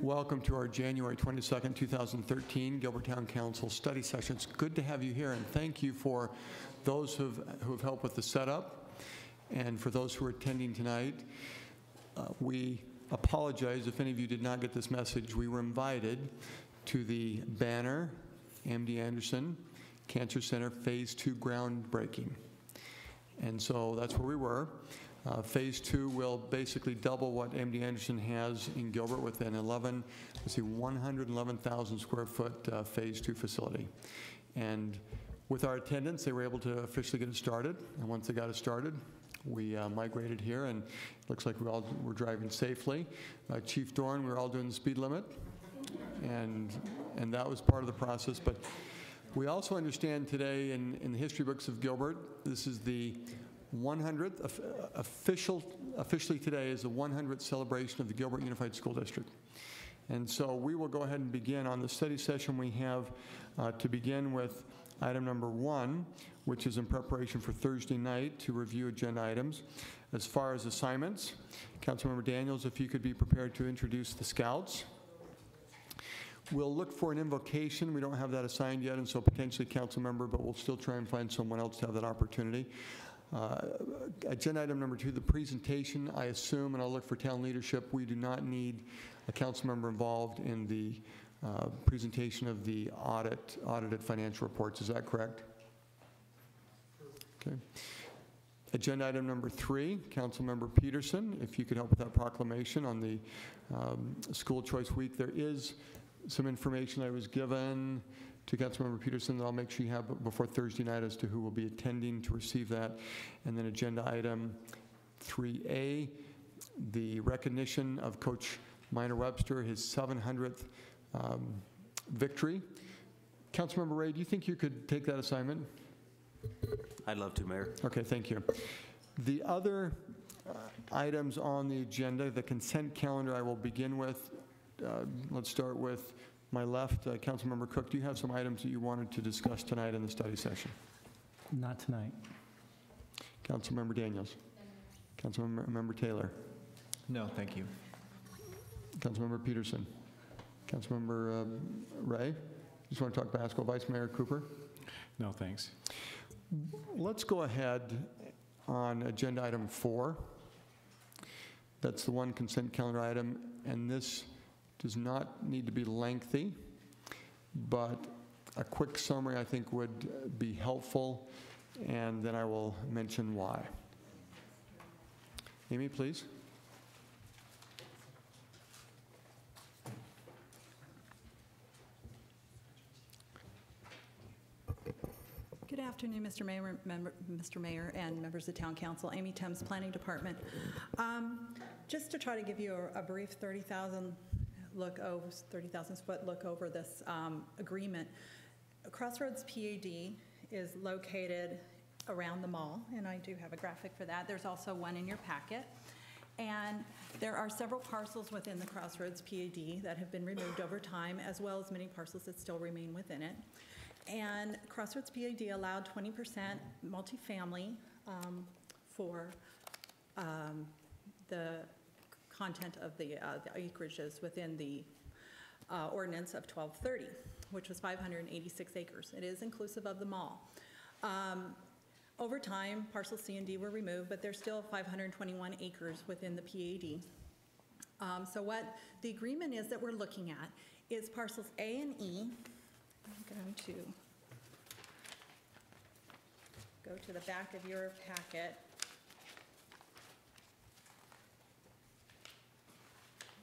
Welcome to our January 22nd, 2013 Gilbert Town Council study session. It's good to have you here, and thank you for those who have helped with the setup and for those who are attending tonight. We apologize if any of you did not get this message. We were invited to the Banner MD Anderson Cancer Center Phase 2 groundbreaking. And so that's where we were. Phase 2 will basically double what MD Anderson has in Gilbert with an 111,000 square foot Phase 2 facility. And with our attendance, they were able to officially get it started. And once they got it started, we migrated here, and it looks like we all were driving safely. Chief Dorn, we were all doing the speed limit, and that was part of the process. But we also understand today in the history books of Gilbert, this is the 100th, officially today is the 100th celebration of the Gilbert Unified School District. And so we will go ahead and begin. On the study session we have to begin with item number 1, which is in preparation for Thursday night to review agenda items. As far as assignments, Councilmember Daniels, if you could be prepared to introduce the Scouts. We'll look for an invocation. We don't have that assigned yet, and so potentially council member, but we'll still try and find someone else to have that opportunity. Agenda item number 2, the presentation. I assume, and I'll look for town leadership, we do not need a council member involved in the presentation of the audited financial reports. Is that correct? Okay. Agenda item number 3, Councilmember Peterson, if you could help with that proclamation on the School Choice Week. There is some information I was given to Councilmember Peterson that I'll make sure you have before Thursday night as to who will be attending to receive that. And then agenda item 3A, the recognition of Coach Minor Webster, his 700th victory. Councilmember Ray, do you think you could take that assignment? I'd love to, Mayor. Okay, thank you. The other items on the agenda, the consent calendar, I will begin with. Let's start with my left. Councilmember Cook, do you have some items that you wanted to discuss tonight in the study session? Not tonight. Councilmember Daniels? Councilmember Taylor? No, thank you. Councilmember Peterson? Councilmember Ray? Just want to talk basketball. Vice Mayor Cooper? No, thanks. Let's go ahead on agenda item 4. That's the one consent calendar item, and this does not need to be lengthy, but a quick summary I think would be helpful, and then I will mention why. Amy, please. Good afternoon, Mr. Mayor, and members of Town Council. Amy Thames, Planning Department. Just to try to give you a brief 30,000 foot look over this agreement. Crossroads PAD is located around the mall, and I do have a graphic for that. There's also one in your packet. And there are several parcels within the Crossroads PAD that have been removed over time, as well as many parcels that still remain within it. And Crossroads PAD allowed 20% multifamily for the content of the acreages within the ordinance of 1230, which was 586 acres. It is inclusive of the mall. Over time, parcels C and D were removed, but there's still 521 acres within the PAD. So what the agreement is that we're looking at is parcels A and E. I'm going to go to the back of your packet.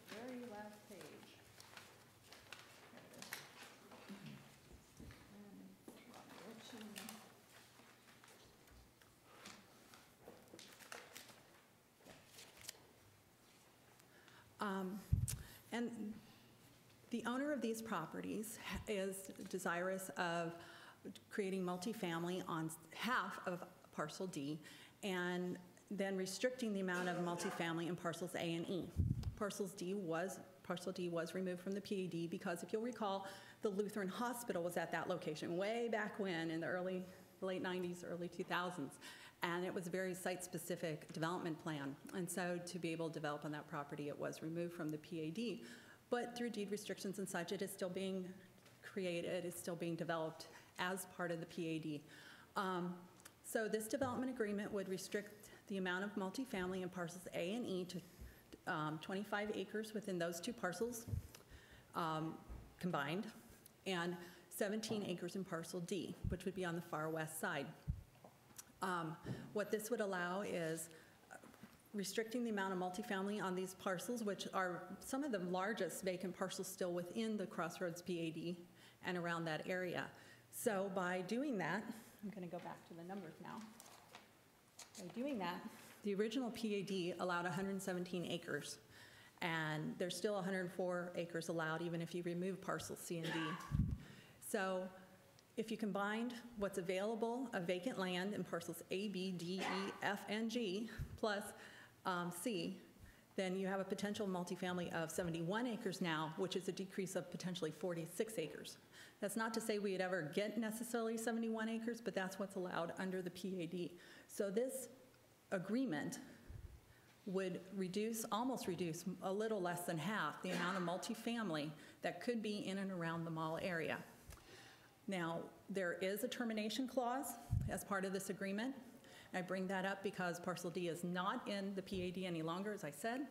Very last page. And the owner of these properties is desirous of creating multifamily on half of parcel D and then restricting the amount of multifamily in parcels A and E. Parcel D was removed from the PAD because, if you'll recall, the Lutheran Hospital was at that location way back when in the late 90s, early 2000s. And it was a very site-specific development plan. And so to be able to develop on that property, it was removed from the PAD. but through deed restrictions and such, it is still being created, it's still being developed as part of the PAD. So this development agreement would restrict the amount of multifamily in parcels A and E to 25 acres within those two parcels combined, and 17 acres in parcel D, which would be on the far west side. What this would allow is restricting the amount of multifamily on these parcels, which are some of the largest vacant parcels still within the Crossroads PAD and around that area. So by doing that, I'm going to go back to the numbers now. By doing that, the original PAD allowed 117 acres, and there's still 104 acres allowed even if you remove parcels C and D. So if you combined what's available of vacant land in parcels A, B, D, E, F, and G, plus C, then you have a potential multifamily of 71 acres now, which is a decrease of potentially 46 acres. That's not to say we'd ever get necessarily 71 acres, but that's what's allowed under the PAD. So this agreement would almost reduce a little less than half the amount of multifamily that could be in and around the mall area. Now, there is a termination clause as part of this agreement. I bring that up because parcel D is not in the PAD any longer, as I said,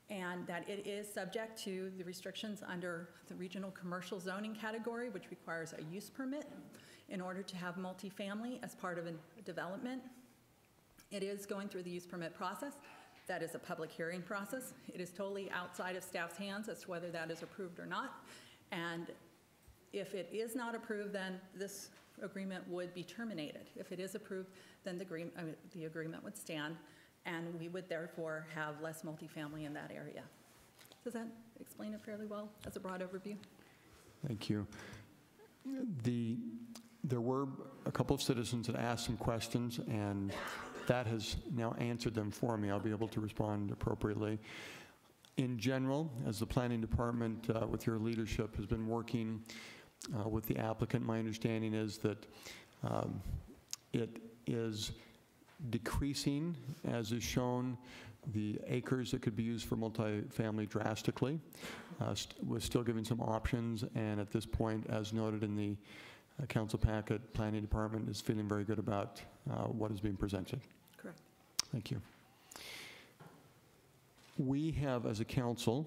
and that it is subject to the restrictions under the regional commercial zoning category, which requires a use permit in order to have multifamily as part of a development. It is going through the use permit process. That is a public hearing process. It is totally outside of staff's hands as to whether that is approved or not. And if it is not approved, then this agreement would be terminated. If it is approved, then the agreement would stand, and we would therefore have less multifamily in that area. Does that explain it fairly well as a broad overview? Thank you. There were a couple of citizens that asked some questions, and that has now answered them for me. I'll be able to respond appropriately. In general, as the planning department, with your leadership, has been working with the applicant, my understanding is that it is decreasing, as is shown, the acres that could be used for multifamily drastically. We're still giving some options, and at this point, as noted in the council packet, planning department is feeling very good about what is being presented. Correct. Thank you. We have, as a council,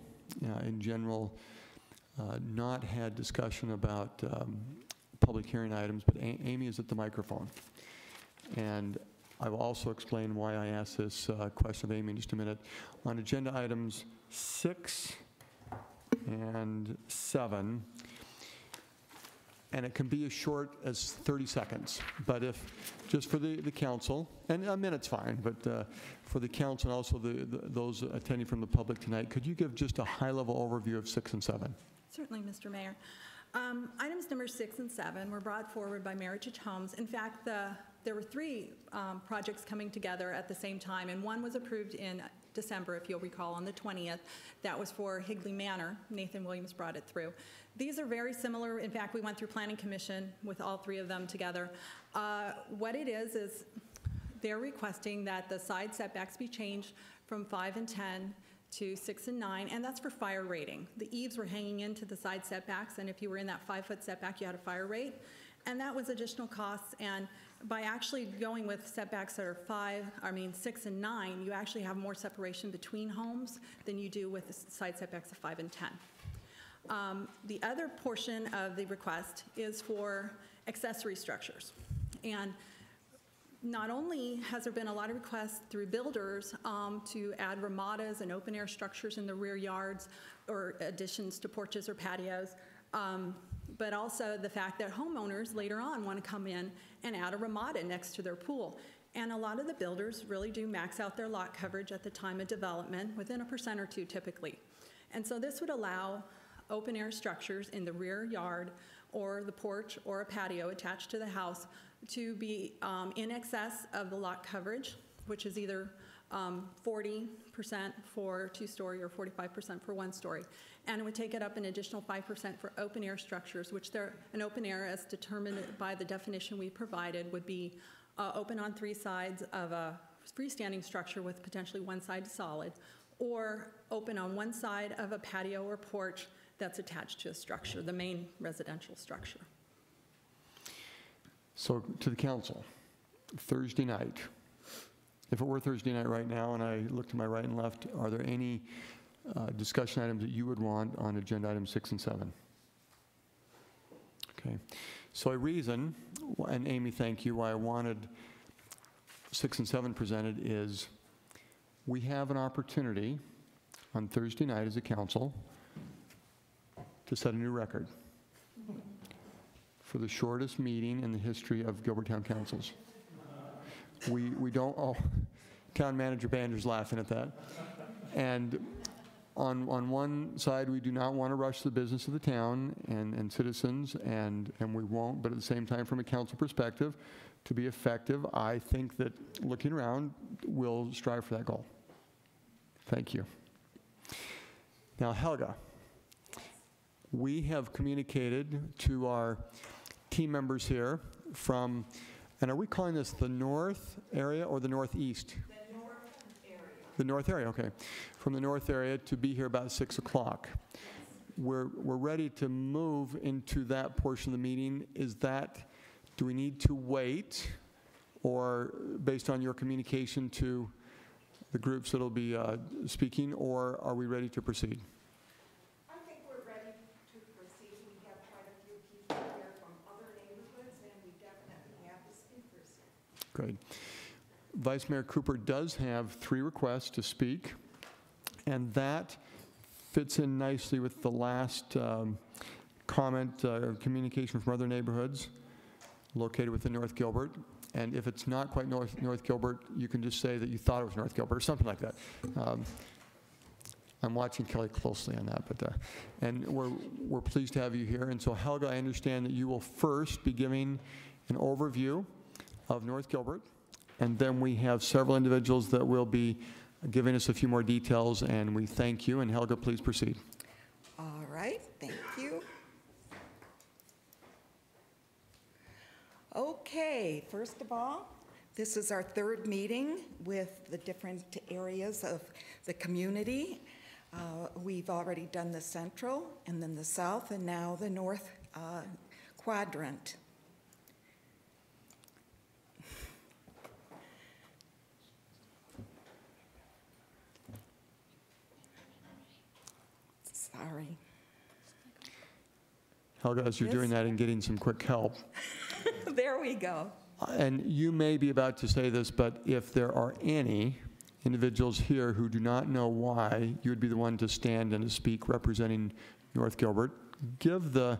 in general, not had discussion about public hearing items, but Amy is at the microphone. And I will also explain why I asked this question of Amy in just a minute. On agenda items 6 and 7, and it can be as short as 30 seconds, but if, just for the council, and a minute's fine, but for the council and also those attending from the public tonight, could you give just a high-level overview of 6 and 7? Certainly, Mr. Mayor. Items number 6 and 7 were brought forward by Meritage Homes. In fact, there were 3 projects coming together at the same time, and one was approved in December, if you'll recall, on the 20th. That was for Higley Manor. Nathan Williams brought it through. These are very similar. In fact, we went through Planning Commission with all 3 of them together. What it is they're requesting that the side setbacks be changed from 5 and 10 to 6 and 9, and that's for fire rating. The eaves were hanging into the side setbacks, and if you were in that 5-foot setback, you had a fire rate, and that was additional costs. And by actually going with setbacks that are 6 and 9, you actually have more separation between homes than you do with the side setbacks of 5 and 10. The other portion of the request is for accessory structures. And not only has there been a lot of requests through builders to add ramadas and open-air structures in the rear yards or additions to porches or patios, but also the fact that homeowners later on want to come in and add a ramada next to their pool. And a lot of the builders really do max out their lot coverage at the time of development, within 1% or 2 typically. And so this would allow open-air structures in the rear yard or the porch or a patio attached to the house to be in excess of the lot coverage, which is either 40% for 2-story or 45% for 1-story. And it would take it up an additional 5% for open-air structures, which an open air, as determined by the definition we provided, would be open on 3 sides of a freestanding structure with potentially 1 side solid, or open on one side of a patio or porch that's attached to a structure, the main residential structure. So to the council, Thursday night, if it were Thursday night right now and I look to my right and left, are there any discussion items that you would want on agenda items 6 and 7? Okay. So a reason, and Amy, thank you, why I wanted 6 and 7 presented is we have an opportunity on Thursday night as a council to set a new record for the shortest meeting in the history of Gilbert Town Councils. We don't, oh, Town Manager Bander's laughing at that. And on one side, we do not want to rush the business of the town and citizens, and we won't, but at the same time, from a council perspective, to be effective, I think that looking around, we'll strive for that goal. Thank you. Now, Helga, we have communicated to our team members here from, and are we calling this the north area or the northeast? The north area. The north area, okay. From the north area to be here about 6 o'clock. We're ready to move into that portion of the meeting. Is that, do we need to wait, or based on your communication to the groups that'll be speaking, or are we ready to proceed? I think we're ready to proceed. We have quite a few people here from other neighborhoods, and we definitely have the speakers. Great. Vice Mayor Cooper does have 3 requests to speak, and that fits in nicely with the last comment, communication from other neighborhoods located within North Gilbert. And if it's not quite North Gilbert, you can just say that you thought it was North Gilbert or something like that. I'm watching Kelly closely on that, but and we're pleased to have you here. And so Helga, I understand that you will first be giving an overview of North Gilbert, and then we have several individuals that will be giving us a few more details, and we thank you. And Helga, please proceed. All right, thank you. Okay, first of all, this is our 3rd meeting with the different areas of the community. We've already done the central, and then the south, and now the north quadrant. Sorry. Helga, as you're doing that and getting some quick help. There we go. And you may be about to say this, but if there are any individuals here who do not know why you would be the one to stand and to speak representing North Gilbert, give the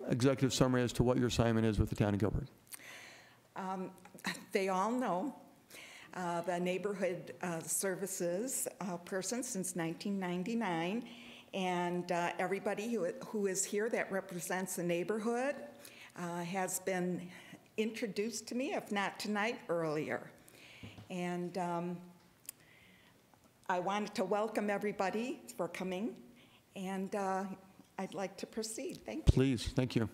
executive summary as to what your assignment is with the town of Gilbert. They all know the neighborhood services person since 1999, and everybody who is here that represents the neighborhood has been introduced to me, if not tonight, earlier. And I wanted to welcome everybody for coming, and I'd like to proceed. Thank you. Please, thank you.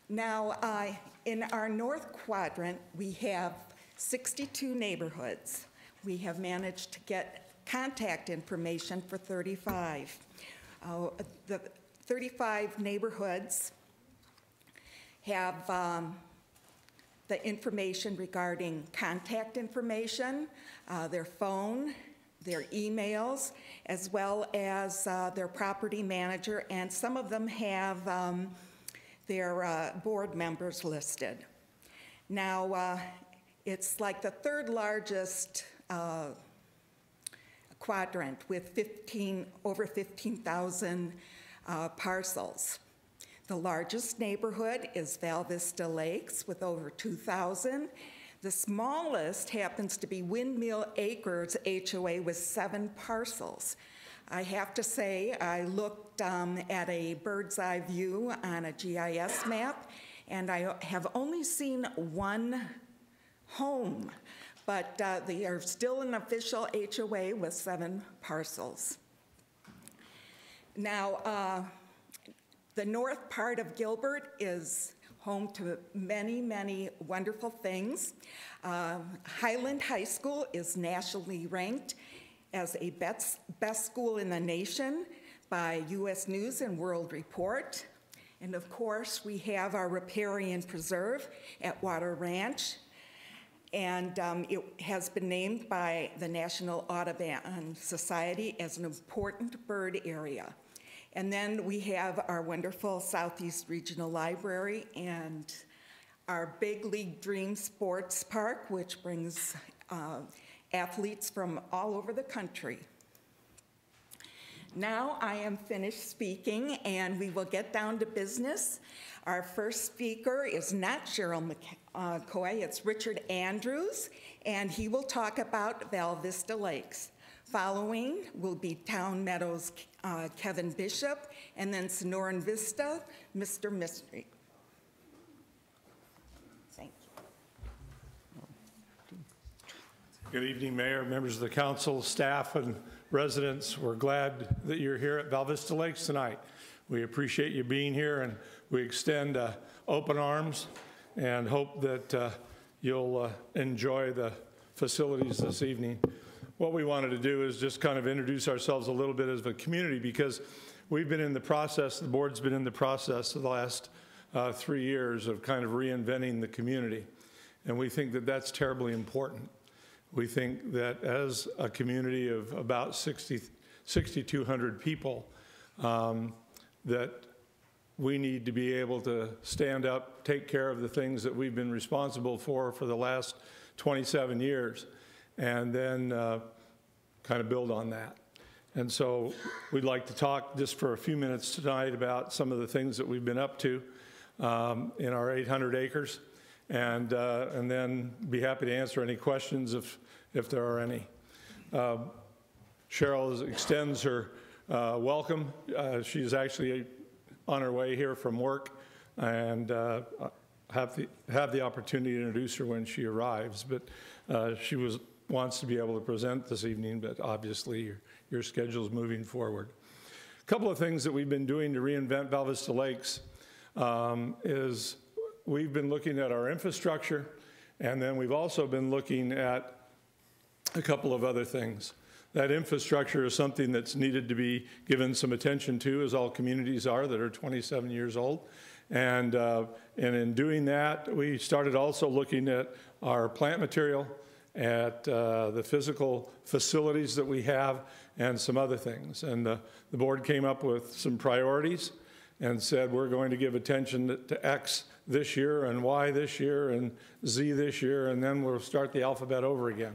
Now, in our north quadrant, we have 62 neighborhoods. We have managed to get contact information for 35. The 35 neighborhoods have the information regarding contact information, their phone, their emails, as well as their property manager, and some of them have their board members listed. Now, it's like the 3rd largest quadrant with over 15,000 parcels. The largest neighborhood is Val Vista Lakes with over 2,000. The smallest happens to be Windmill Acres HOA with 7 parcels. I have to say, I looked at a bird's eye view on a GIS map, and I have only seen 1 home, but they are still an official HOA with 7 parcels. Now, the north part of Gilbert is home to many, many wonderful things. Highland High School is nationally ranked as a best school in the nation by U.S. News and World Report. And of course, we have our riparian preserve at Water Ranch. And it has been named by the National Audubon Society as an important bird area. And then we have our wonderful Southeast Regional Library and our Big League Dream Sports Park, which brings athletes from all over the country. Now I am finished speaking, and we will get down to business. Our first speaker is not Cheryl McCoy, it's Richard Andrews, and he will talk about Val Vista Lakes. Following will be Town Meadows' Kevin Bishop, and then Sonoran Vista, Mr. Mystery. Thank you. Good evening, Mayor, members of the council, staff, and residents. We're glad that you're here at Val Vista Lakes tonight. We appreciate you being here, and we extend open arms and hope that you'll enjoy the facilities this evening. What we wanted to do is just kind of introduce ourselves a little bit as a community, because we've been in the process, the board's been in the process of the last 3 years of kind of reinventing the community. And we think that that's terribly important. We think that as a community of about 6,200 people, that we need to be able to stand up, take care of the things that we've been responsible for the last 27 years, and then kind of build on that. And so we'd like to talk just for a few minutes tonight about some of the things that we've been up to in our 800 acres, and then be happy to answer any questions if there are any. Cheryl extends her welcome. She's actually on her way here from work, and have the opportunity to introduce her when she arrives. But she wants to be able to present this evening, but obviously your schedule is moving forward. A couple of things that we've been doing to reinvent Val Vista Lakes is we've been looking at our infrastructure, and then we've also been looking at a couple of other things. That infrastructure is something that's needed to be given some attention to, as all communities are that are 27 years old. And in doing that, we started also looking at our plant material, at the physical facilities that we have, and some other things. And the board came up with some priorities and said, we're going to give attention to X this year, and Y this year, and Z this year, and then we'll start the alphabet over again.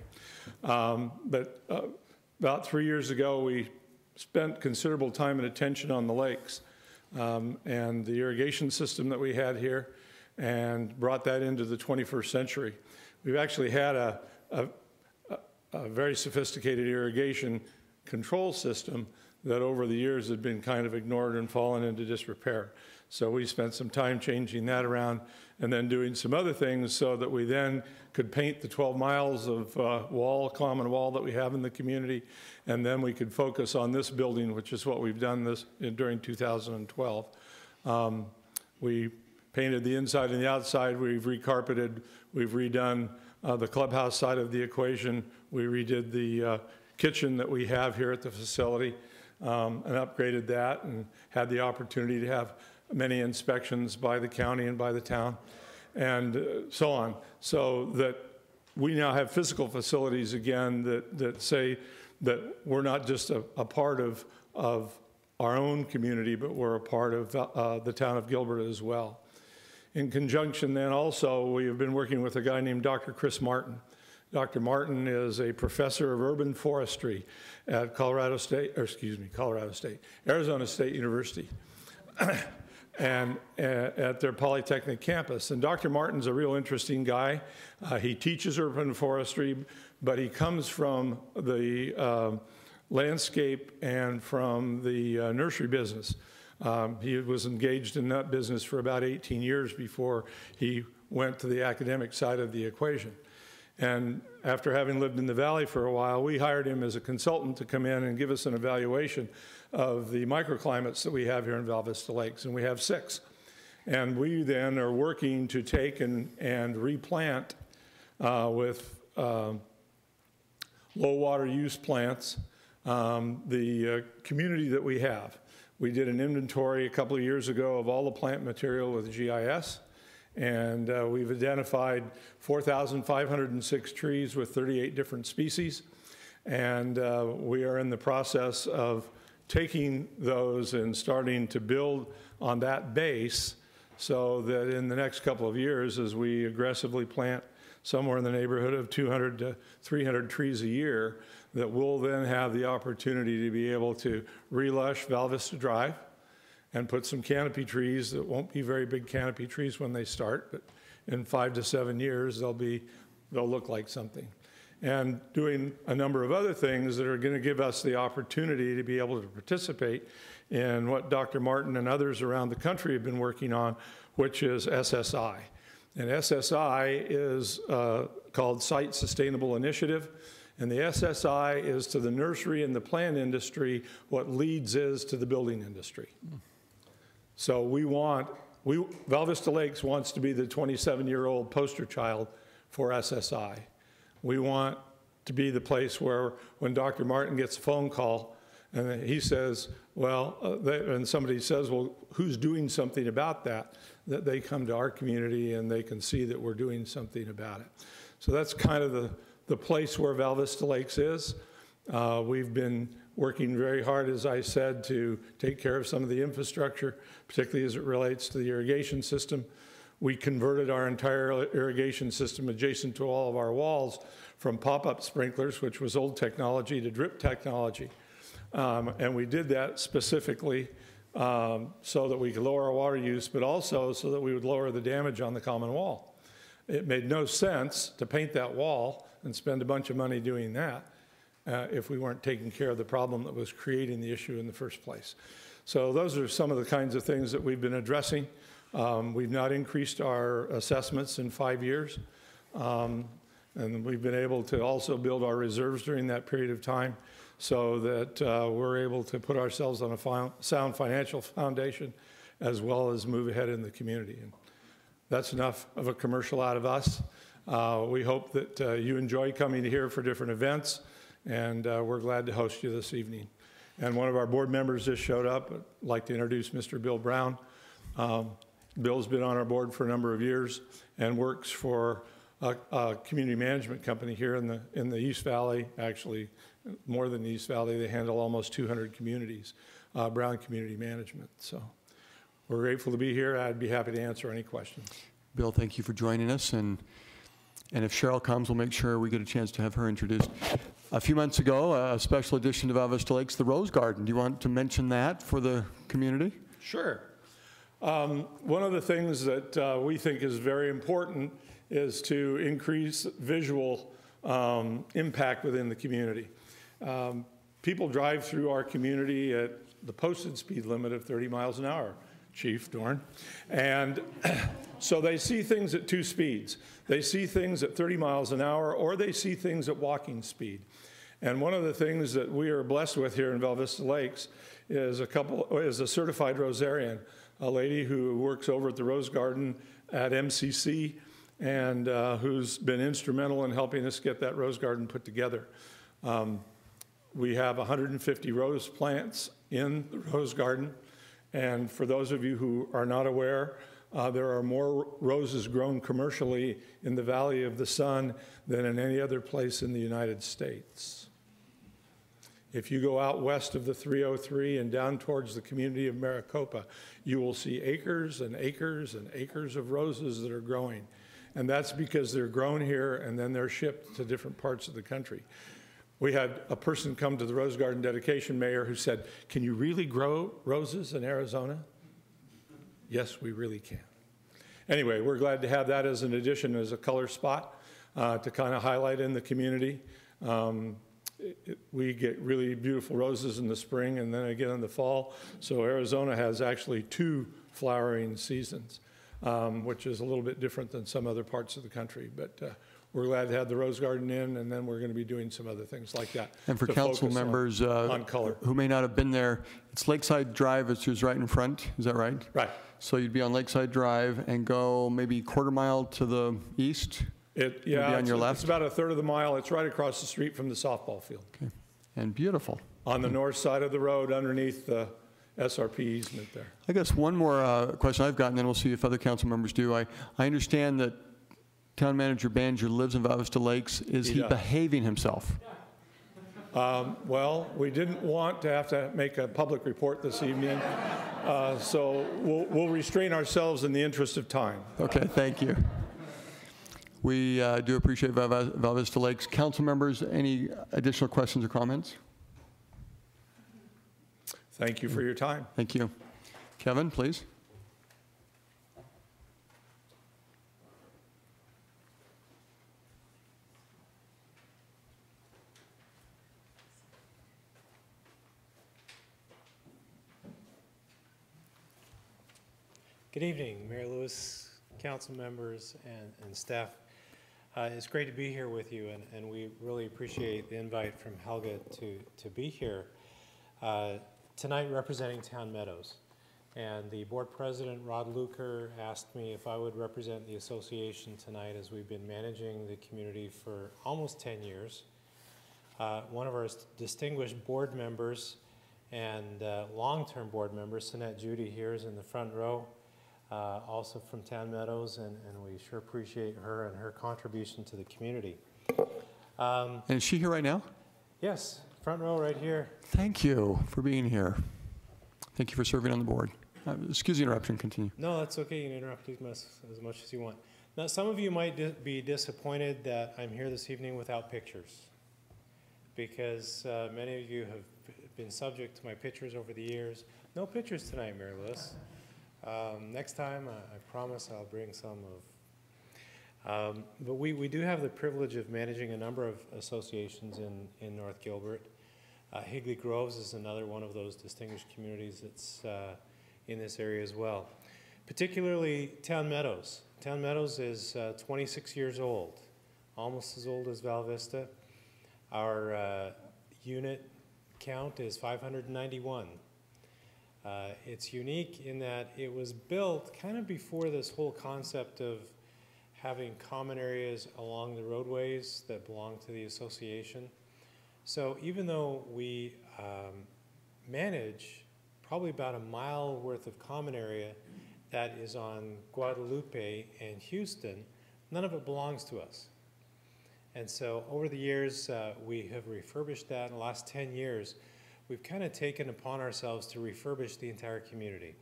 But about 3 years ago, we spent considerable time and attention on the lakes and the irrigation system that we had here, and brought that into the 21st century. We've actually had a very sophisticated irrigation control system that over the years had been kind of ignored and fallen into disrepair. So we spent some time changing that around, and then doing some other things so that we then could paint the 12 miles of common wall that we have in the community, and then we could focus on this building, which is what we've done during 2012. We painted the inside and the outside. We've recarpeted. We've redone the clubhouse side of the equation. We redid the kitchen that we have here at the facility and upgraded that, and had the opportunity to have many inspections by the county and by the town, and so on, so that we now have physical facilities again that say that we're not just a part of our own community, but we're a part of the town of Gilbert as well. In conjunction then also, we have been working with a guy named Dr. Chris Martin. Dr. Martin is a professor of urban forestry at Arizona State University. And at their Polytechnic campus. And Dr. Martin's a real interesting guy. He teaches urban forestry, but he comes from the landscape and from the nursery business. He was engaged in that business for about 18 years before he went to the academic side of the equation. And after having lived in the valley for a while, we hired him as a consultant to come in and give us an evaluation of the microclimates that we have here in Val Vista Lakes, and we have 6. And we then are working to take and replant with low water use plants the community that we have. We did an inventory a couple of years ago of all the plant material with GIS, and we've identified 4,506 trees with 38 different species. And we are in the process of taking those and starting to build on that base so that in the next couple of years, as we aggressively plant somewhere in the neighborhood of 200 to 300 trees a year, that we'll then have the opportunity to be able to relush Val Vista Drive and put some canopy trees that won't be very big canopy trees when they start, but in 5 to 7 years, they'll look like something. And doing a number of other things that are going to give us the opportunity to be able to participate in what Dr. Martin and others around the country have been working on, which is SSI. And SSI is called Site Sustainable Initiative. And the SSI is to the nursery and the plant industry what LEEDS is to the building industry. So Val Vista Lakes wants to be the 27-year-old poster child for SSI. We want to be the place where when Dr. Martin gets a phone call and he says, well, and somebody says, well, who's doing something about that they come to our community and they can see that we're doing something about it. So that's kind of the place where Val Vista Lakes is. We've been working very hard, as I said, to take care of some of the infrastructure, particularly as it relates to the irrigation system. We converted our entire irrigation system adjacent to all of our walls from pop-up sprinklers, which was old technology, to drip technology. And we did that specifically so that we could lower our water use, but also so that we would lower the damage on the common wall. It made no sense to paint that wall and spend a bunch of money doing that if we weren't taking care of the problem that was creating the issue in the first place. So those are some of the kinds of things that we've been addressing. We've not increased our assessments in 5 years. And we've been able to also build our reserves during that period of time so that we're able to put ourselves on a sound financial foundation as well as move ahead in the community. And that's enough of a commercial out of us. We hope that you enjoy coming here for different events, and we're glad to host you this evening. And one of our board members just showed up. I'd like to introduce Mr. Bill Brown. Bill's been on our board for a number of years and works for a community management company here in the East Valley, actually more than the East Valley. They handle almost 200 communities, Brown Community Management. So we're grateful to be here. I'd be happy to answer any questions. Bill, thank you for joining us. And if Cheryl comes, we'll make sure we get a chance to have her introduced. A few months ago, a special edition of Val Vista Lakes, the Rose Garden. Do you want to mention that for the community? Sure. One of the things that we think is very important is to increase visual impact within the community. People drive through our community at the posted speed limit of 30 miles an hour, Chief Dorn. And so they see things at 2 speeds. They see things at 30 miles an hour, or they see things at walking speed. And one of the things that we are blessed with here in Val Vista Lakes is a certified rosarian, a lady who works over at the Rose Garden at MCC and who's been instrumental in helping us get that Rose Garden put together. We have 150 rose plants in the Rose Garden. And for those of you who are not aware, there are more roses grown commercially in the Valley of the Sun than in any other place in the United States. If you go out west of the 303 and down towards the community of Maricopa, you will see acres and acres and acres of roses that are growing. And that's because they're grown here and then they're shipped to different parts of the country. We had a person come to the Rose Garden dedication, Mayor, who said, "Can you really grow roses in Arizona?" Yes, we really can. Anyway, we're glad to have that as an addition, as a color spot to kind of highlight in the community. We get really beautiful roses in the spring and then again in the fall. So Arizona has actually 2 flowering seasons, which is a little bit different than some other parts of the country. But we're glad to have the Rose Garden in, and then we're going to be doing some other things like that. And for to council focus on- members on color. who may not have been there, it's Lakeside Drive, which is right in front, is that right? Right. So you'd be on Lakeside Drive and go maybe quarter mile to the east? Yeah, on your left? it's about a third of the mile. It's right across the street from the softball field, Okay. And beautiful. on the north side of the road underneath the SRP easement there. I guess one more question I've got, and then we'll see if other council members do. I understand that Town Manager Banjer lives in Val Vista Lakes. Is He he does. behaving himself? Well, we didn't want to have to make a public report this evening, so we'll restrain ourselves in the interest of time. Okay, thank you. We do appreciate Val Vista Lakes. Council members, any additional questions or comments? Thank you for your time. Thank you. Kevin, please. Good evening, Mayor Lewis, council members, and staff. It's great to be here with you, and we really appreciate the invite from Helga to be here tonight representing Town Meadows. And the board president, Rod Luker, asked me if I would represent the association tonight as we've been managing the community for almost 10 years. One of our distinguished board members and long-term board members, Sinette Judy, here is in the front row. Also from Town Meadows, and we sure appreciate her and her contribution to the community. And is she here right now? Yes, front row right here. Thank you for being here. Thank you for serving on the board. Excuse the interruption, continue. No, that's okay, you can interrupt as much as you want. Now, some of you might be disappointed that I'm here this evening without pictures, because many of you have been subject to my pictures over the years. No pictures tonight, Mayor Lewis. Next time, I promise I'll bring some of. But we do have the privilege of managing a number of associations in North Gilbert. Higley Groves is another one of those distinguished communities that's in this area as well. Particularly Town Meadows. Town Meadows is 26 years old, almost as old as Val Vista. Our unit count is 591. It's unique in that it was built kind of before this whole concept of having common areas along the roadways that belong to the association. So even though we manage probably about a mile worth of common area that is on Guadalupe and Houston, none of it belongs to us. And so over the years, we have refurbished that. In the last 10 years, we've kind of taken upon ourselves to refurbish the entire community.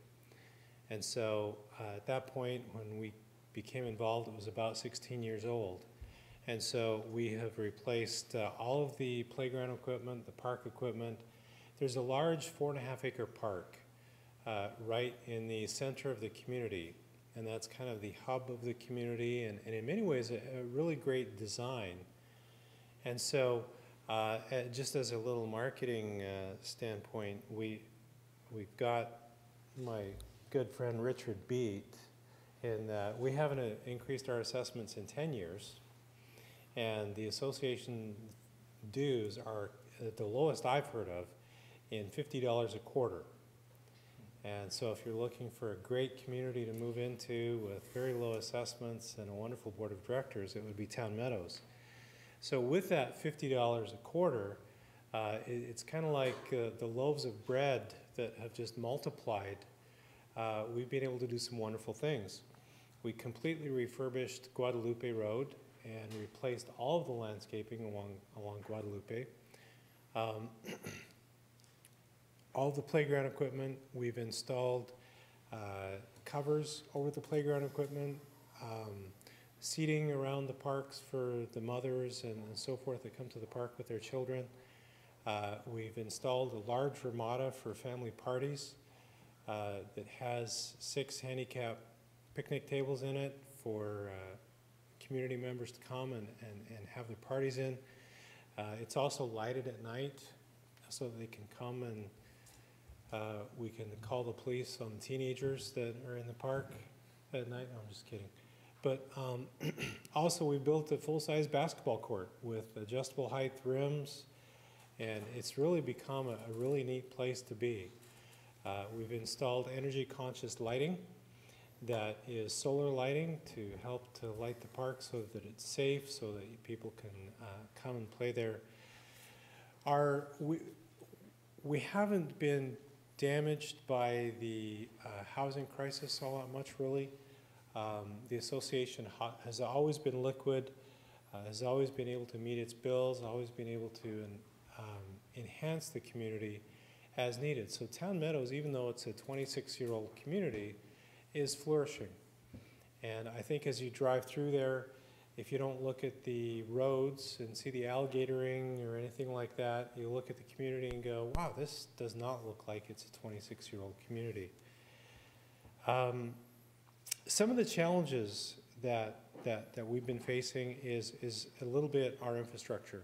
And so at that point, when we became involved, it was about 16 years old. And so we have replaced all of the playground equipment, the park equipment. There's a large 4.5-acre park right in the center of the community. And that's kind of the hub of the community, and in many ways, a really great design. And so just as a little marketing standpoint, we've got my good friend Richard Beat, and we haven't increased our assessments in 10 years. And the association dues are at the lowest I've heard of in $50 a quarter. And so if you're looking for a great community to move into with very low assessments and a wonderful board of directors, it would be Town Meadows. So with that $50 a quarter, it's kind of like the loaves of bread that have just multiplied. We've been able to do some wonderful things. We completely refurbished Guadalupe Road and replaced all of the landscaping along Guadalupe. All the playground equipment, we've installed covers over the playground equipment, seating around the parks for the mothers and so forth that come to the park with their children. We've installed a large Ramada for family parties that has 6 handicap picnic tables in it for community members to come and have their parties in. It's also lighted at night so that they can come and we can call the police on the teenagers that are in the park at night. No, I'm just kidding. But also, we built a full-size basketball court with adjustable height rims, and it's really become a really neat place to be. We've installed energy-conscious lighting that is solar lighting to help to light the park so that it's safe, so that people can come and play there. We haven't been damaged by the housing crisis all that much, really. The association has always been liquid, has always been able to meet its bills, always been able to enhance the community as needed. So Town Meadows, even though it's a 26-year-old community, is flourishing. And I think as you drive through there, if you don't look at the roads and see the alligatoring or anything like that, you look at the community and go, wow, this does not look like it's a 26-year-old community. Some of the challenges that we've been facing is a little bit our infrastructure.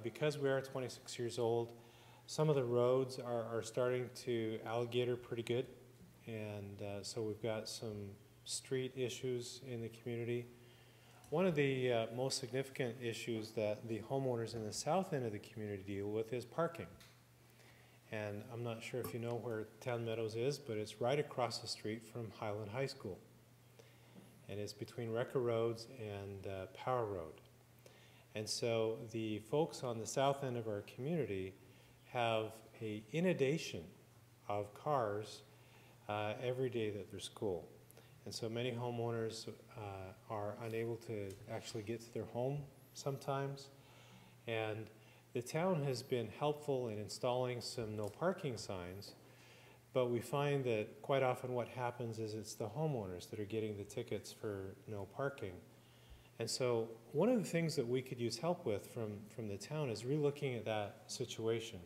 Because we are 26 years old, some of the roads are starting to alligator pretty good. And so we've got some street issues in the community. One of the most significant issues that the homeowners in the south end of the community deal with is parking. And I'm not sure if you know where Town Meadows is, but it's right across the street from Highland High School. And it's between Recker Roads and Power Road. And so the folks on the south end of our community have an inundation of cars every day that they're school. And so many homeowners are unable to actually get to their home sometimes. And the town has been helpful in installing some no parking signs, but we find that quite often what happens is it's the homeowners that are getting the tickets for no parking. And so one of the things that we could use help with from the town is relooking at that situation.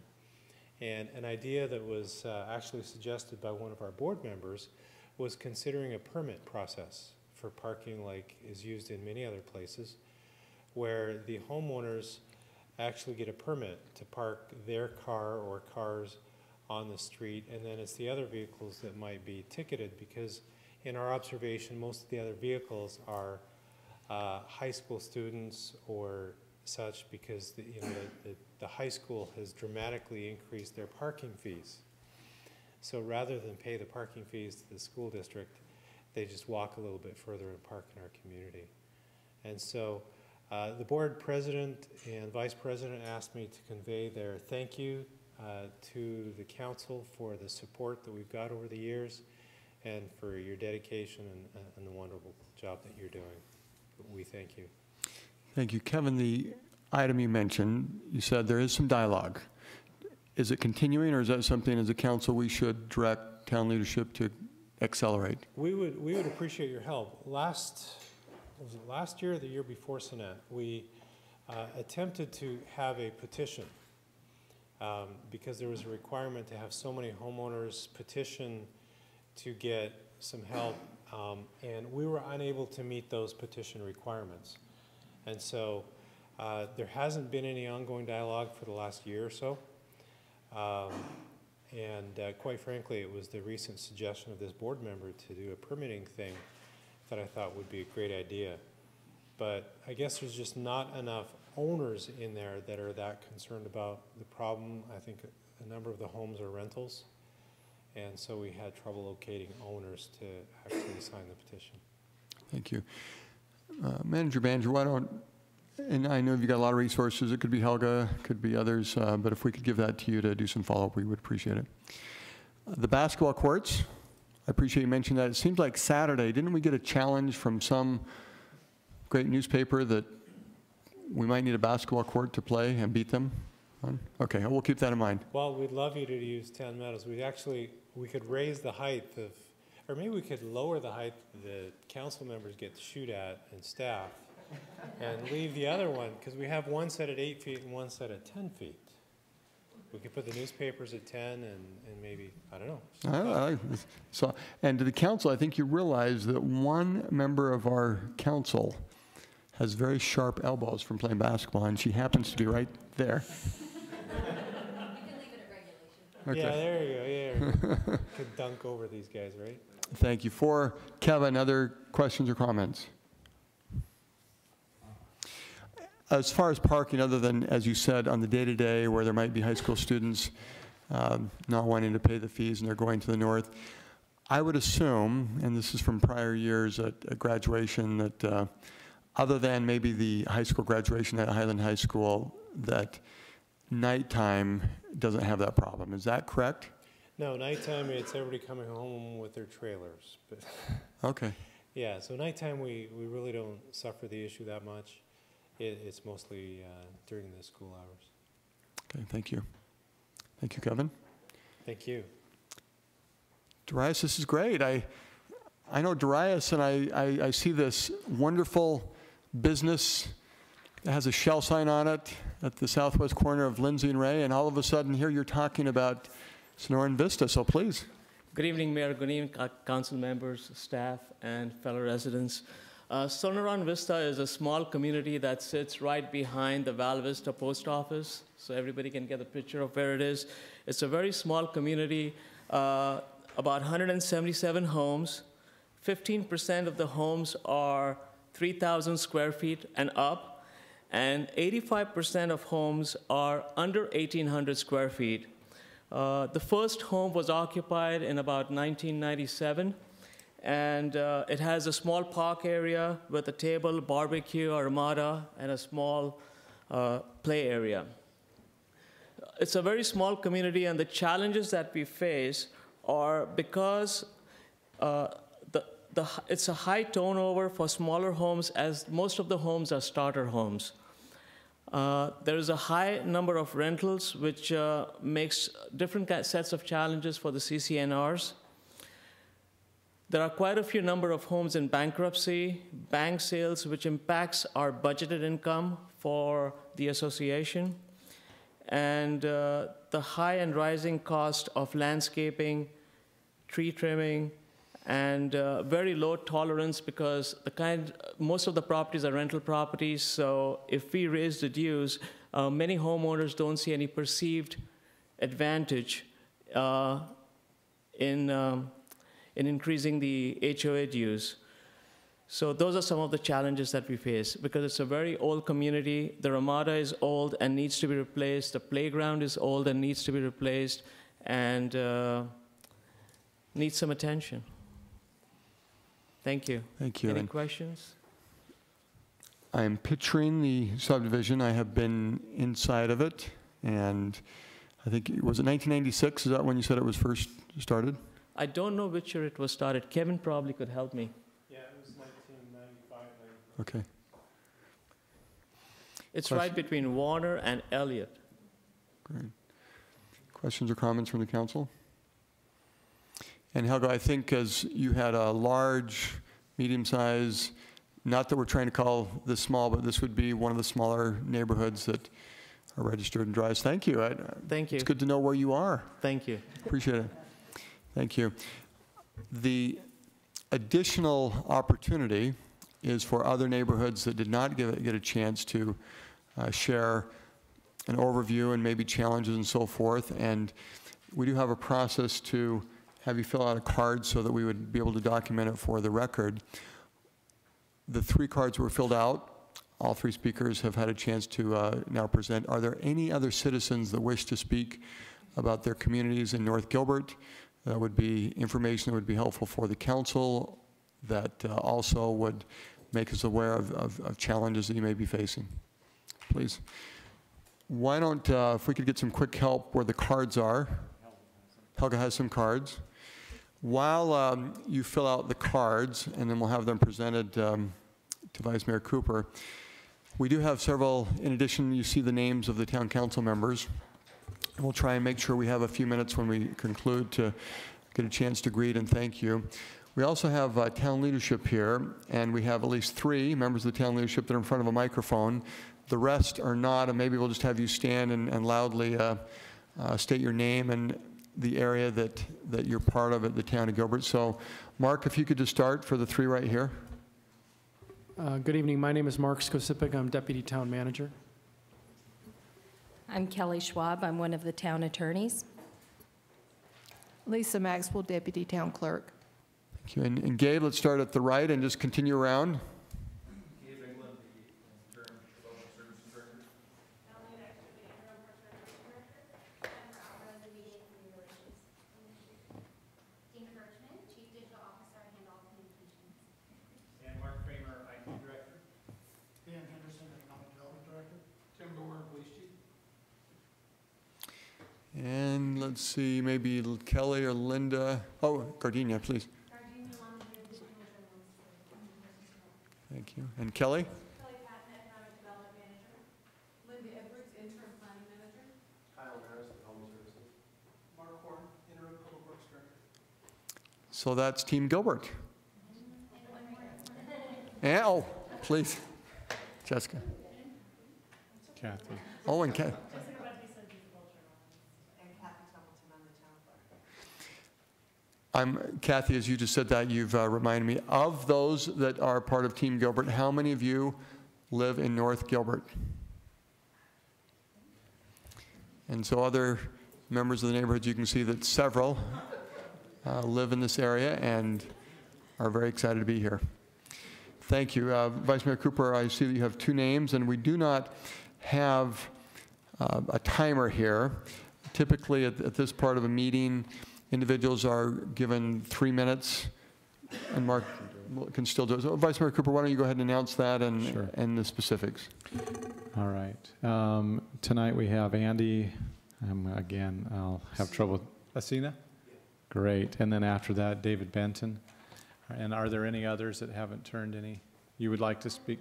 And an idea that was actually suggested by one of our board members was considering a permit process for parking like is used in many other places, where the homeowners actually get a permit to park their car or cars on the street, and then it's the other vehicles that might be ticketed, because in our observation, most of the other vehicles are high school students or such, because the high school has dramatically increased their parking fees. So rather than pay the parking fees to the school district, they just walk a little bit further and park in our community. And so the board president and vice president asked me to convey their thank you to the council for the support that we've got over the years and for your dedication and the wonderful job that you're doing. We thank you. Thank you. Kevin, the item you mentioned, you said there is some dialogue. Is it continuing, or is that something as a council we should direct town leadership to accelerate? We would appreciate your help. Was it last year or the year before, Sonette, we attempted to have a petition because there was a requirement to have so many homeowners petition to get some help, and we were unable to meet those petition requirements. And so there hasn't been any ongoing dialogue for the last year or so. Quite frankly, it was the recent suggestion of this board member to do a permitting thing that I thought would be a great idea. But I guess there's just not enough owners in there that are that concerned about the problem. I think a number of the homes are rentals, and so we had trouble locating owners to actually sign the petition. Thank you. Manager Banjer, why don't, and I know you've got a lot of resources, it could be Helga, could be others, but if we could give that to you to do some follow-up, we would appreciate it. The basketball courts, I appreciate you mentioning that. It seems like Saturday, didn't we get a challenge from some great newspaper that we might need a basketball court to play and beat them on? Okay, we'll keep that in mind. Well, we'd love you to use Town Meadows. We could raise the height of, or maybe we could lower the height the council members get to shoot at and staff, and leave the other one, because we have one set at 8 feet and one set at 10 feet. We could put the newspapers at 10 and maybe, I don't know. So, and to the council, I think you realize that one member of our council has very sharp elbows from playing basketball, and she happens to be right there. You can leave it at regulation. Okay. Yeah, there you go, yeah. Could dunk over these guys, right? Thank you. For Kevin, other questions or comments? As far as parking, other than, as you said, on the day-to-day where there might be high school students not wanting to pay the fees and they're going to the north, I would assume, and this is from prior years at graduation, that other than maybe the high school graduation at Highland High School, that nighttime doesn't have that problem. Is that correct? No, nighttime, it's everybody coming home with their trailers, but, Okay. yeah, so nighttime, we really don't suffer the issue that much. It's mostly during the school hours. Okay, thank you. Thank you, Kevin. Thank you. Darius, this is great. I know Darius, and I see this wonderful business that has a Shell sign on it at the southwest corner of Lindsay and Ray, and all of a sudden here you're talking about Sonoran Vista, so please. Good evening, Mayor. Good evening, council members, staff, and fellow residents. Sonoran Vista is a small community that sits right behind the Val Vista Post Office, so everybody can get a picture of where it is. It's a very small community, about 177 homes. 15% of the homes are 3,000 square feet and up, and 85% of homes are under 1,800 square feet. The first home was occupied in about 1997, and it has a small park area with a table, barbecue, armada, and a small play area. It's a very small community, and the challenges that we face are because it's a high turnover for smaller homes, as most of the homes are starter homes. There is a high number of rentals, which makes different sets of challenges for the CCNRs. There are quite a few number of homes in bankruptcy, bank sales, which impacts our budgeted income for the association, and the high and rising cost of landscaping, tree trimming, and very low tolerance, because most of the properties are rental properties, so if we raise the dues, many homeowners don't see any perceived advantage in increasing the HOA dues. So those are some of the challenges that we face, because it's a very old community. The Ramada is old and needs to be replaced. The playground is old and needs to be replaced, and needs some attention. Thank you. Thank you. Any And questions? I'm picturing the subdivision. I have been inside of it, and I think, was it 1996? Is that when you said it was first started? I don't know which year it was started. Kevin probably could help me. Yeah, it was 1995. Okay. It's Question? right between Warner and Elliott. Great. Questions or comments from the council? And Helga, I think as you had a large, medium size, not that we're trying to call this small, but this would be one of the smaller neighborhoods that are registered in Dryas. Thank you. Thank you. It's good to know where you are. Thank you. Appreciate it. Thank you. The additional opportunity is for other neighborhoods that did not get a chance to share an overview and maybe challenges and so forth. And we do have a process to have you fill out a card so that we would be able to document it for the record. The 3 cards were filled out. All 3 speakers have had a chance to now present. Are there any other citizens that wish to speak about their communities in North Gilbert? That would be information that would be helpful for the council, that also would make us aware of challenges that you may be facing. Please. Why don't, if we could get some quick help where the cards are. Helga has some cards. While you fill out the cards, and then we'll have them presented to Vice Mayor Cooper, we do have several, in addition, you see the names of the town council members. And we'll try and make sure we have a few minutes when we conclude to get a chance to greet and thank you. We also have town leadership here, and we have at least 3 members of the town leadership that are in front of a microphone. The rest are not, and maybe we'll just have you stand and loudly state your name and the area that you're part of at the town of Gilbert. So, Mark, if you could just start for the 3 right here. Good evening. My name is Mark Skosipik. I'm Deputy Town Manager. I'm Kelly Schwab. I'm one of the town attorneys. Lisa Maxwell, Deputy Town Clerk. Thank you. And Gabe, let's start at the right and just continue around. Gabe England, the interim Development Services Director. Dean Kirchman, Chief Digital Officer, I handle all communications. And Mark Kramer, IT Director. Dan Henderson, Economic Development Director. Tim Gore, Police Chief. And let's see, maybe Kelly or Linda. Oh, Gardenia, please. Gardenia Longevity, Digital Journalist. Thank you. And Kelly? Kelly Patton, Economic Development Manager. Linda Edwards, Interim Planning Manager. Kyle Harris, Development Services. Mark Horn, Interim Public Works Director. So that's Team Gilbert. And, oh, please. Jessica. Kathy. Oh, and Kathy. Kathy, as you just said that, you've reminded me, of those that are part of Team Gilbert, how many of you live in North Gilbert? And so other members of the neighborhood, you can see that several live in this area and are very excited to be here. Thank you. Vice Mayor Cooper, I see that you have 2 names, and we do not have a timer here. Typically, at this part of a meeting, individuals are given 3 minutes, and Mark can still do it. So, Vice Mayor Cooper, why don't you go ahead and announce that and, Sure. and the specifics. All right. Tonight we have Andy. Again, I'll have trouble. Asina? Great. And then after that, David Benton. And are there any others that haven't turned any? You would like to speak?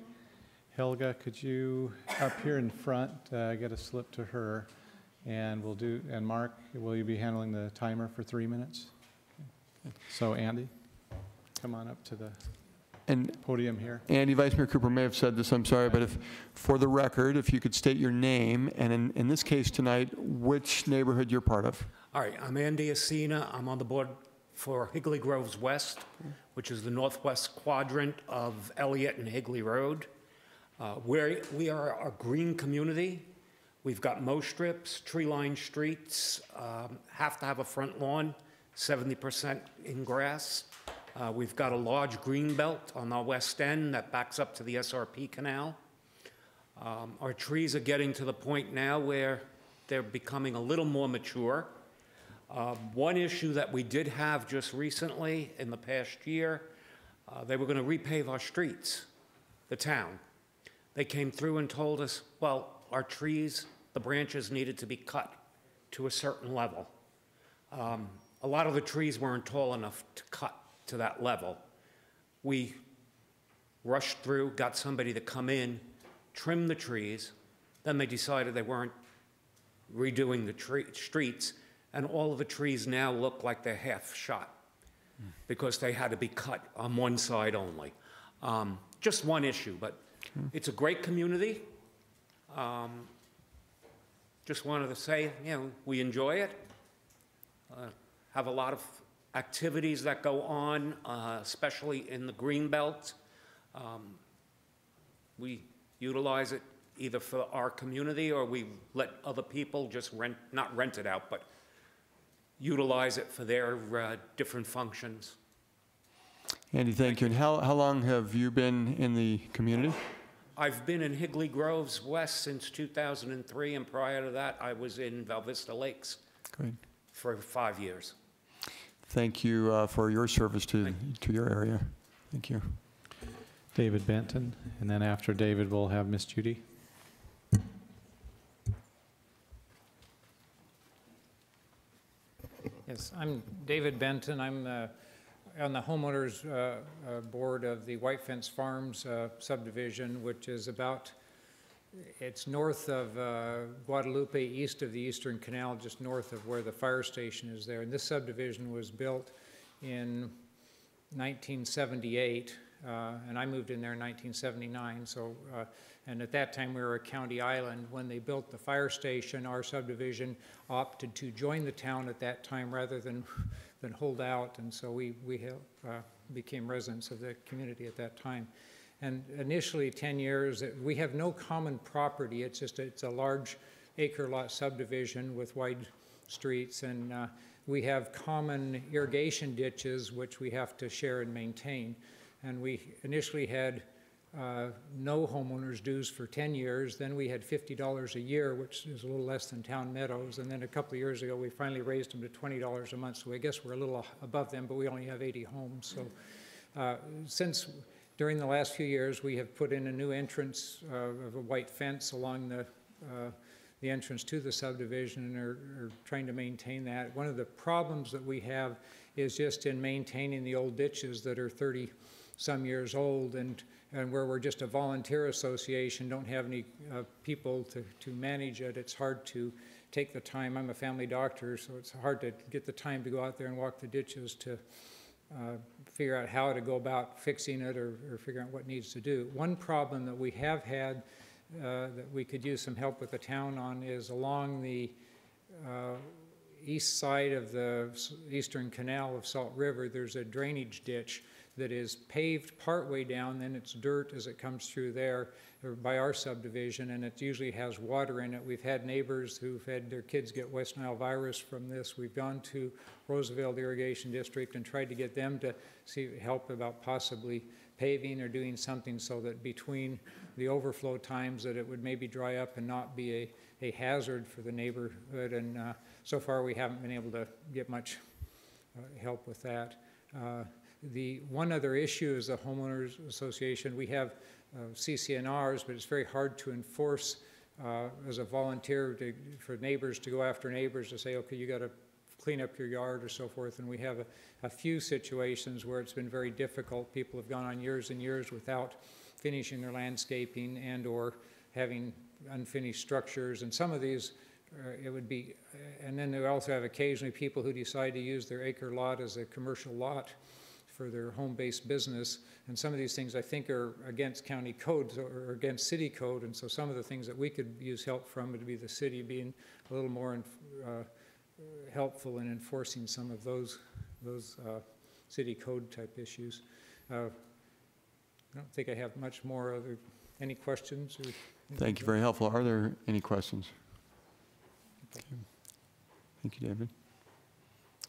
Helga, could you, up here in front, get a slip to her? And we'll do, and Mark, will you be handling the timer for 3 minutes? Okay. So Andy, come on up to the podium here. Andy, Vice Mayor Cooper may have said this, I'm sorry, but if, for the record, if you could state your name, and in this case tonight, which neighborhood you're part of. All right, I'm Andy Asina. I'm on the board for Higley Groves West, which is the northwest quadrant of Elliott and Higley Road. We are a green community. We've got mow strips, tree-lined streets, have to have a front lawn, 70% in grass. We've got a large green belt on the west end that backs up to the SRP canal. Our trees are getting to the point now where they're becoming a little more mature. One issue that we did have just recently in the past year, they were going to repave our streets, the town. They came through and told us, well, our trees, the branches needed to be cut to a certain level. A lot of the trees weren't tall enough to cut to that level. We rushed through, got somebody to come in, trim the trees, then they decided they weren't redoing the streets, and all of the trees now look like they're half shot because they had to be cut on one side only. Just one issue, but it's a great community. Just wanted to say, you know, we enjoy it. Have a lot of activities that go on, especially in the green belt. We utilize it either for our community or we let other people just not rent it out, but utilize it for their different functions. Andy, thank you. And how long have you been in the community? I've been in Higley Groves West since 2003, and prior to that, I was in Val Vista Lakes for 5 years. Thank you for your service to your area. Thank you. David Benton, and then after David, we'll have Miss Judy. Yes, I'm David Benton. I'm on the homeowners board of the White Fence Farms subdivision, which is it's north of Guadalupe, east of the Eastern Canal, just north of where the fire station is there. And this subdivision was built in 1978, and I moved in there in 1979. So, and at that time we were a county island. When they built the fire station, our subdivision opted to join the town at that time rather than hold out, and so we became residents of the community at that time. And initially, 10 years, we have no common property. It's just it's a large acre lot subdivision with wide streets, and we have common irrigation ditches which we have to share and maintain. And we initially had no homeowners dues for 10 years. Then we had $50 a year, which is a little less than Town Meadows. And then a couple of years ago, we finally raised them to $20 a month. So I guess we're a little above them, but we only have 80 homes. So since during the last few years, we have put in a new entrance of a white fence along the entrance to the subdivision and are trying to maintain that. One of the problems that we have is just in maintaining the old ditches that are 30-some years old, and where we're just a volunteer association, don't have any people to manage it. It's hard to take the time. I'm a family doctor, so it's hard to get the time to go out there and walk the ditches to figure out how to go about fixing it or figuring out what needs to do. One problem that we have had that we could use some help with the town on is along the east side of the eastern canal of Salt River, there's a drainage ditch that is paved partway down, then it's dirt as it comes through there by our subdivision, and it usually has water in it. We've had neighbors who've had their kids get West Nile virus from this. We've gone to Roosevelt Irrigation District and tried to get them to help about possibly paving or doing something so that between the overflow times that it would maybe dry up and not be a hazard for the neighborhood. And so far we haven't been able to get much help with that. The one other issue is the homeowners association. We have CCNRs, but it's very hard to enforce as a volunteer for neighbors to go after neighbors to say, okay, you got to clean up your yard or so forth. And we have a few situations where it's been very difficult. People have gone on years and years without finishing their landscaping and or having unfinished structures. And some of these it would be, and then we also have occasionally people who decide to use their acre lot as a commercial lot for their home-based business, and some of these things I think are against county codes or against city code, and so some of the things that we could use help from would be the city being a little more helpful in enforcing some of those city code type issues. I don't think I have much more other, any questions? Or Thank you, very helpful. Are there any questions? Thank you, David.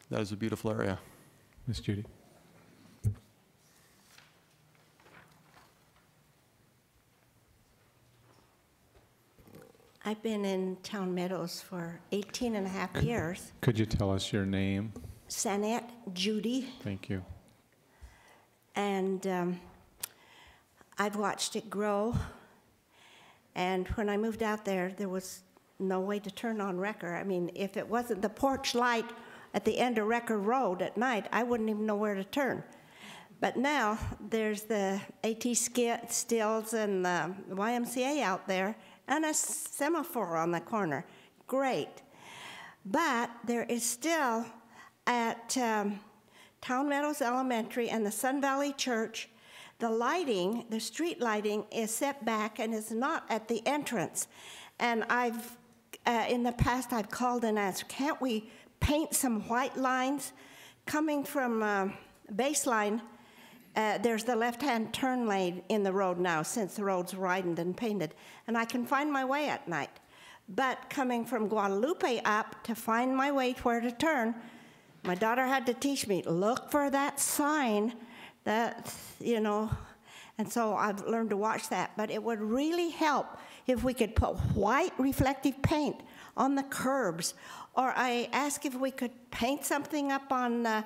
That is a beautiful area. Ms. Judy. I've been in Town Meadows for 18 and a half years. Could you tell us your name? Sanette Judy. Thank you. And I've watched it grow. And when I moved out there, there was no way to turn on Wrecker. I mean, if it wasn't the porch light at the end of Wrecker Road at night, I wouldn't even know where to turn. But now there's the AT Stills and the YMCA out there, and a semaphore on the corner. Great. But there is still at Town Meadows Elementary and the Sun Valley Church, the lighting, the street lighting is set back and is not at the entrance. And I've, in the past, I've called and asked, can't we paint some white lines coming from Baseline? There's the left-hand turn lane in the road now since the road's widened and painted, and I can find my way at night. But coming from Guadalupe up to find my way to where to turn, my daughter had to teach me, look for that sign that, you know, and so I've learned to watch that. But it would really help if we could put white reflective paint on the curbs, or I asked if we could paint something up on the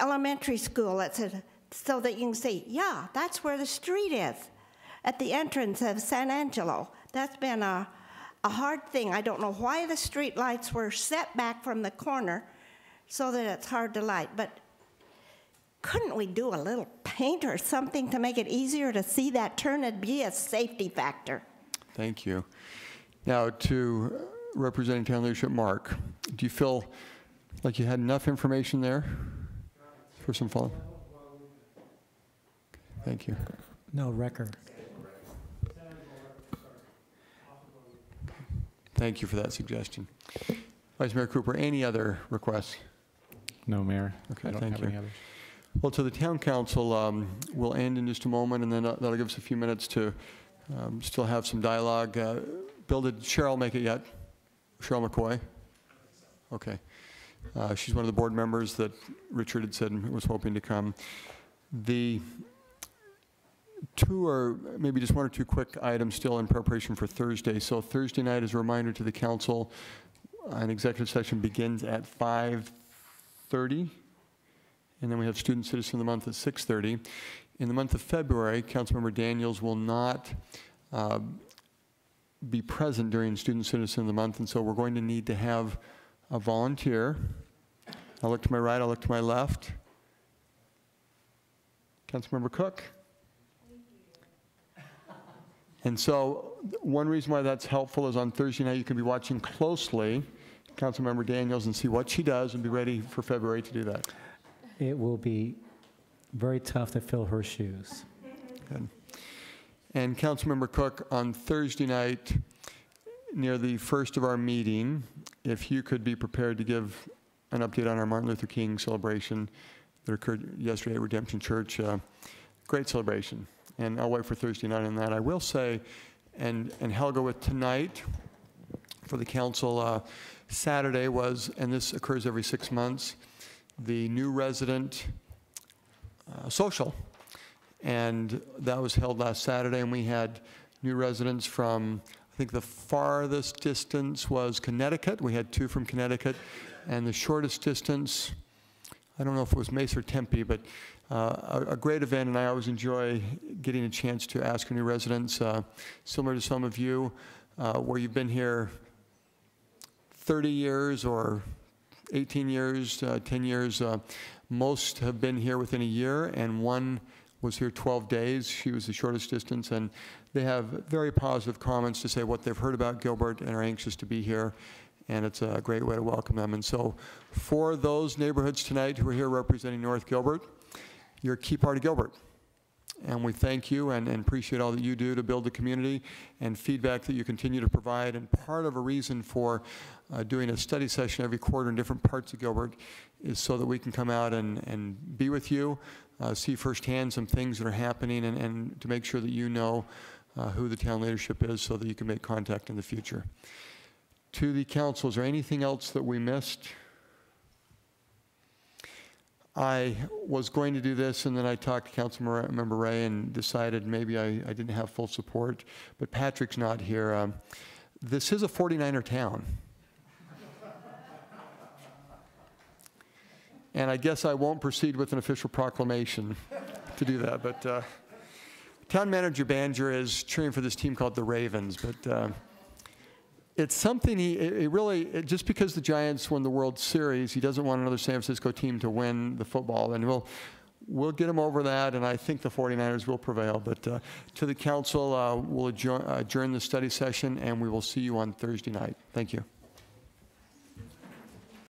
elementary school that said, so that you can see, yeah, that's where the street is, at the entrance of San Angelo. That's been a hard thing. I don't know why the street lights were set back from the corner so that it's hard to light, but couldn't we do a little paint or something to make it easier to see that turn? It'd be a safety factor. Thank you. Now, to representing town leadership, Mark, do you feel like you had enough information there for some follow-up? Thank you. No record. Thank you for that suggestion. Vice Mayor Cooper, any other requests? No, Mayor. Okay, I don't thank have you. any others. Well, to the town council, we'll end in just a moment, and then that'll give us a few minutes to still have some dialogue. Bill, did Cheryl make it yet? Cheryl McCoy? Okay. She's one of the board members that Richard had said was hoping to come. The two or maybe just one or two quick items still in preparation for Thursday. So Thursday night, as a reminder to the council, an executive session begins at 5:30, and then we have Student Citizen of the Month at 6:30. In the month of February, Councilmember Daniels will not be present during Student Citizen of the Month, and so we're going to need to have a volunteer. I'll look to my right, I'll look to my left. Councilmember Cook. And so one reason why that's helpful is on Thursday night you can be watching closely Councilmember Daniels and see what she does and be ready for February to do that. It will be very tough to fill her shoes. Good. And Councilmember Cook, on Thursday night, near the first of our meeting, if you could be prepared to give an update on our Martin Luther King celebration that occurred yesterday at Redemption Church. Great celebration. And I'll wait for Thursday night on that. I will say, and Helga, with tonight for the council, Saturday was, and this occurs every 6 months, the new resident social. And that was held last Saturday, and we had new residents from, I think the farthest distance was Connecticut. We had 2 from Connecticut. And the shortest distance, I don't know if it was Mesa or Tempe, but a great event, and I always enjoy getting a chance to ask our new residents, similar to some of you, where you've been here 30 years or 18 years, 10 years. Most have been here within a year, and one was here 12 days. She was the shortest distance, and they have very positive comments to say what they've heard about Gilbert and are anxious to be here, and it's a great way to welcome them. And so for those neighborhoods tonight who are here representing North Gilbert, you're a key part of Gilbert. And we thank you and appreciate all that you do to build the community and feedback that you continue to provide. And part of a reason for doing a study session every quarter in different parts of Gilbert is so that we can come out and be with you, see firsthand some things that are happening, and to make sure that you know who the town leadership is so that you can make contact in the future. To the council, is there anything else that we missed? I was going to do this, and then I talked to Councilmember Ray and decided maybe I didn't have full support, but Patrick's not here. This is a 49er town. And I guess I won't proceed with an official proclamation to do that, but Town Manager Banjer is cheering for this team called the Ravens, but it's something just because the Giants won the World Series, he doesn't want another San Francisco team to win the football, and we'll get him over that, and I think the 49ers will prevail. But to the council, we'll adjourn the study session, and we will see you on Thursday night. Thank you.